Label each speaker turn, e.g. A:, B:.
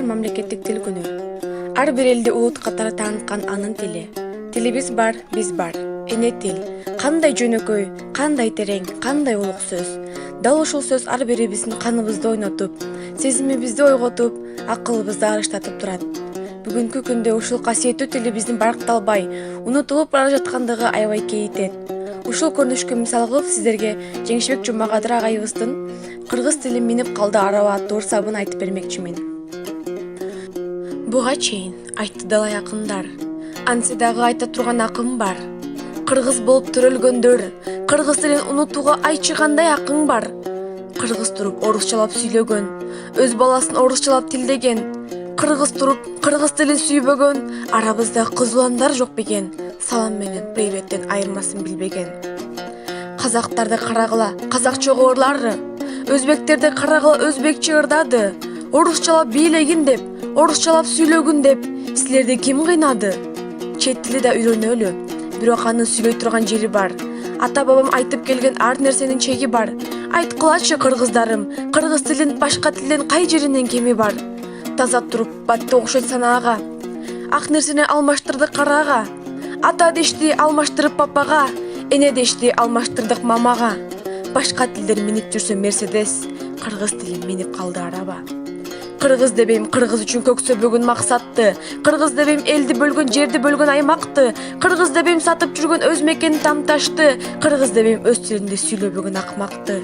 A: мамлекеттик тил күнү. Ар бир элди улут катары тааныткан анын тили. Тилибиз бар, биз бар. Эне тил. Кандай жөнөкөй, кандай терең, кандай улук сөз. Дал ушул сөз ар бирибиздин каныбызды ойнотуп, сезимибизди ойготуп, акылыбызды арыштатып турат. Бүгүнкү күндө ушул касиеттүү тилибиздин баркталбай, унутулуп бара жаткандыгы аябай кейитет. Ушул көрүнүшкө мисал кылып сиздерге Жеңишбек Жумбакадыр агайыбыздын кыргыз тилин минип калды арaba аттуу ырсабын айтып бермекчимин. Буга чейин айтты дала якындар, ансы дагы айта турган акым бар. Кыргыз болуп төрөлгөндөр, кыргыз тилин унутууга айчы кандай акың бар. Кыргыз туруп орусчалап сүйлөгөн, өз баласын орусчалап тилдеген, кыргыз туруп кыргыз тилин сүйбөгөн арабызда кызуландар жок беген, салам менен приветтен айырмасын билбеген. Казактарды карагыла казакча ырлары, өзбектерди карагыла өзбекче ырдады, орусчалап бийлегин деп, орусчалап сүйлөгүн деп, силерди ким кыйнады? Чет тили да үйрөнөлү, бирок анын сүйлөй турган жери бар. Ата бабам айтып келген ар нерсенин чеги бар. Айткылачы кыргыздарым, кыргыз тилин башка тилден кай жеринен кеми бар? Таза туруп батты окшойт санаага, ак нерсени алмаштырдык караага. Ата дешти алмаштырып папага, эне дешти алмаштырдык мамага. Башка тилдер минип жүрсө Мерседес, кыргыз тилин минип калды араба. Кыргыз дебейм кыргыз үчүн көксө бүгүн максатты, кыргыз дебейм элди бөлгөн жерди бөлгөн аймакты, кыргыз дебейм сатып жүргөн өз мекенин тамташты, кыргыз дебейм өз тилинде сүйлөбөгөн акмакты.